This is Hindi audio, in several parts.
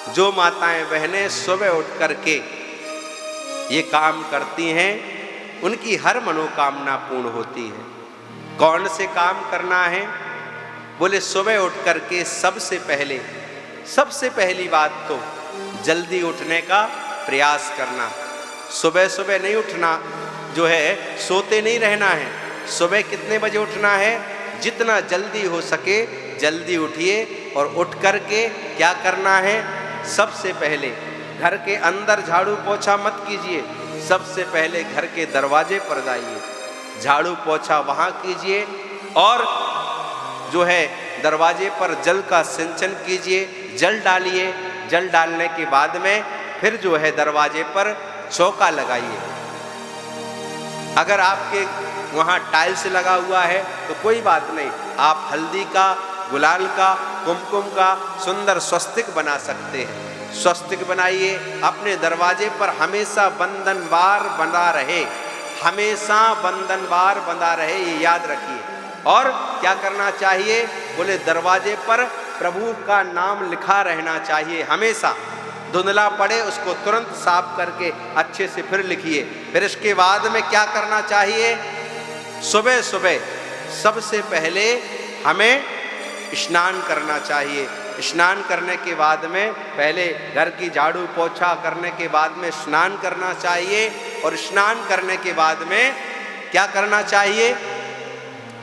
जो माताएं बहनें सुबह उठ करके ये काम करती हैं, उनकी हर मनोकामना पूर्ण होती है। कौन से काम करना है? बोले सुबह उठ करके सबसे पहली बात तो जल्दी उठने का प्रयास करना। सुबह सुबह नहीं उठना, जो है सोते नहीं रहना है। सुबह कितने बजे उठना है? जितना जल्दी हो सके जल्दी उठिए और उठ करके क्या करना है? सबसे पहले घर के अंदर झाड़ू पोछा मत कीजिए, सबसे पहले घर के दरवाजे पर जाइए, झाड़ू पोछा वहाँ कीजिए और जो है दरवाजे पर जल का सिंचन कीजिए, जल डालिए। जल डालने के बाद में फिर जो है दरवाजे पर चौका लगाइए। अगर आपके वहाँ टाइल्स लगा हुआ है तो कोई बात नहीं, आप हल्दी का, गुलाल का, कुमकुम का सुंदर स्वस्तिक बना सकते हैं। स्वस्तिक बनाइए। अपने दरवाजे पर हमेशा बंधनवार बंधा रहे, हमेशा बंधनवार बंधा रहे, ये याद रखिए। और क्या करना चाहिए? बोले दरवाजे पर प्रभु का नाम लिखा रहना चाहिए हमेशा। धुंधला पड़े उसको तुरंत साफ करके अच्छे से फिर लिखिए। फिर इसके बाद में क्या करना चाहिए? सुबह सुबह सबसे पहले हमें स्नान करना चाहिए। स्नान करने के बाद में पहले घर की झाड़ू पोछा करने के बाद में स्नान करना चाहिए। और स्नान करने के बाद में क्या करना चाहिए?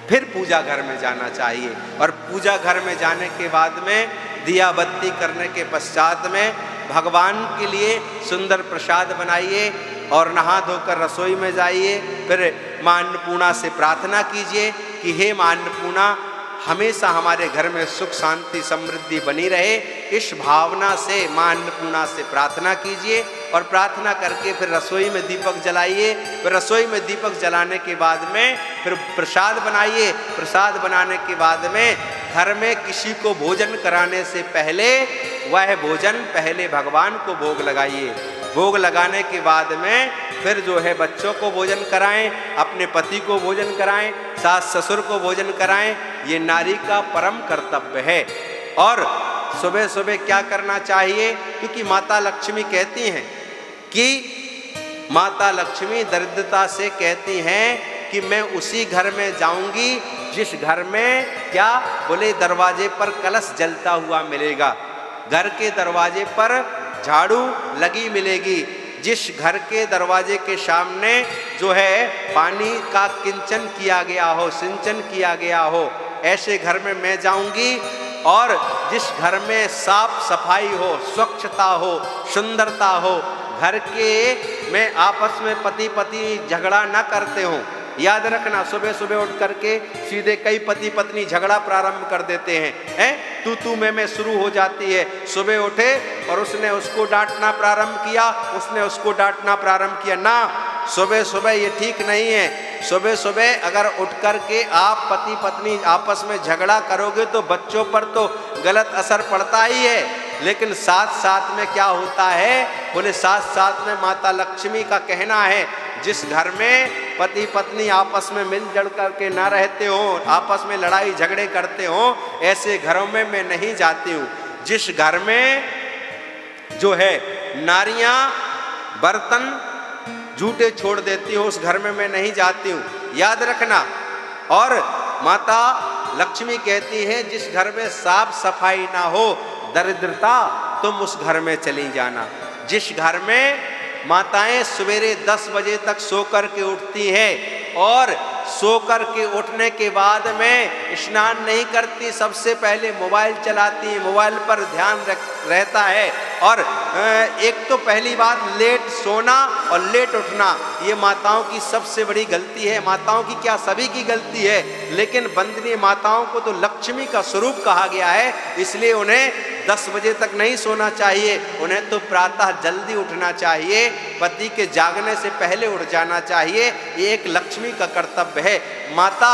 फिर पूजा घर में जाना चाहिए। और पूजा घर में जाने के बाद में दिया बत्ती करने के पश्चात में भगवान के लिए सुंदर प्रसाद बनाइए और नहा धोकर रसोई में जाइए। फिर माँ अन्नपूर्णा से प्रार्थना कीजिए कि हे माँ अन्नपूर्णा, हमेशा हमारे घर में सुख शांति समृद्धि बनी रहे। इस भावना से माँ अन्नपूर्णा से प्रार्थना कीजिए और प्रार्थना करके फिर रसोई में दीपक जलाइए। फिर रसोई में दीपक जलाने के बाद में फिर प्रसाद बनाइए। प्रसाद बनाने के बाद में घर में किसी को भोजन कराने से पहले वह भोजन पहले भगवान को भोग लगाइए। भोग लगाने के बाद में फिर जो है बच्चों को भोजन कराएं, अपने पति को भोजन कराएं, सास ससुर को भोजन कराएं। ये नारी का परम कर्तव्य है। और सुबह सुबह क्या करना चाहिए? क्योंकि माता लक्ष्मी कहती हैं कि माता लक्ष्मी दरिद्रता से कहती हैं कि मैं उसी घर में जाऊंगी जिस घर में क्या? बोले दरवाजे पर कलश जलता हुआ मिलेगा, घर के दरवाजे पर झाड़ू लगी मिलेगी, जिस घर के दरवाजे के सामने जो है पानी का किंचन किया गया हो, सिंचन किया गया हो, ऐसे घर में मैं जाऊंगी। और जिस घर में साफ सफाई हो, स्वच्छता हो, सुंदरता हो, घर के में आपस में पति पत्नी झगड़ा न करते हों। याद रखना, सुबह सुबह उठ करके सीधे कई पति पत्नी झगड़ा प्रारंभ कर देते हैं, तू मैं शुरू हो जाती है। सुबह उठे और उसने उसको डांटना प्रारंभ किया, उसने उसको डांटना प्रारंभ किया ना। सुबह सुबह ये ठीक नहीं है। सुबह सुबह अगर उठ करके आप पति पत्नी आपस में झगड़ा करोगे तो बच्चों पर तो गलत असर पड़ता ही है, लेकिन साथ साथ में क्या होता है? बोले साथ साथ में माता लक्ष्मी का कहना है, जिस घर में पति पत्नी आपस में मिलजुल करके ना रहते हो, आपस में लड़ाई झगड़े करते हो, ऐसे घरों में मैं नहीं जाती हूँ। जिस घर में जो है नारियां बर्तन झूठे छोड़ देती हो, उस घर में मैं नहीं जाती हूँ। याद रखना। और माता लक्ष्मी कहती है जिस घर में साफ सफाई ना हो, दरिद्रता, तुम उस घर में चली जाना। जिस घर में माताएं सवेरे 10 बजे तक सो कर के उठती हैं और सो कर के उठने के बाद में स्नान नहीं करती, सबसे पहले मोबाइल चलाती हैं, मोबाइल पर ध्यान रहता है। और एक तो पहली बात लेट सोना और लेट उठना, ये माताओं की सबसे बड़ी गलती है। माताओं की क्या, सभी की गलती है, लेकिन वंदनीय माताओं को तो लक्ष्मी का स्वरूप कहा गया है, इसलिए उन्हें 10 बजे तक नहीं सोना चाहिए। उन्हें तो प्रातः जल्दी उठना चाहिए, पति के जागने से पहले उठ जाना चाहिए। ये एक लक्ष्मी का कर्तव्य है। माता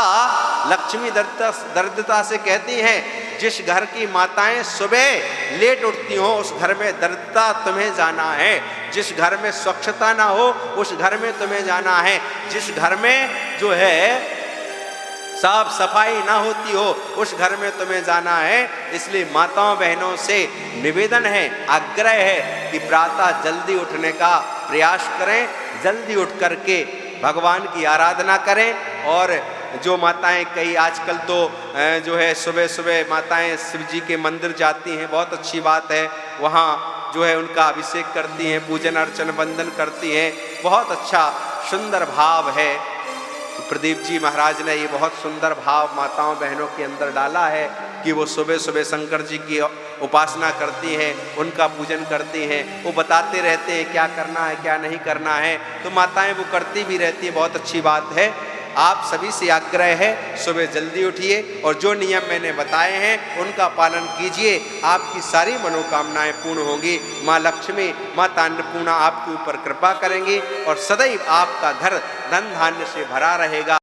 लक्ष्मी दरिद्रता से कहती हैं, जिस घर की माताएं सुबह लेट उठती हो उस घर में दरिद्रता तुम्हें जाना है। जिस घर में स्वच्छता ना हो उस घर में तुम्हें जाना है। जिस घर में जो है साफ सफाई ना होती हो, उस घर में तुम्हें जाना है। इसलिए माताओं बहनों से निवेदन है, आग्रह है कि प्रातः जल्दी उठने का प्रयास करें, जल्दी उठ करके भगवान की आराधना करें। और जो माताएं कई आजकल तो जो है सुबह सुबह माताएं शिव जी के मंदिर जाती हैं, बहुत अच्छी बात है, वहाँ जो है उनका अभिषेक करती हैं, पूजन अर्चन वंदन करती हैं, बहुत अच्छा सुंदर भाव है। प्रदीप जी महाराज ने ये बहुत सुंदर भाव माताओं बहनों के अंदर डाला है कि वो सुबह सुबह शंकर जी की उपासना करती हैं, उनका पूजन करती हैं, वो बताते रहते हैं क्या करना है क्या नहीं करना है, तो माताएं वो करती भी रहती हैं, बहुत अच्छी बात है। आप सभी से आग्रह है, सुबह जल्दी उठिए और जो नियम मैंने बताए हैं उनका पालन कीजिए, आपकी सारी मनोकामनाएं पूर्ण होंगी। माँ लक्ष्मी, माता अन्नपूर्णा आपके ऊपर कृपा करेंगी और सदैव आपका घर धन धान्य से भरा रहेगा।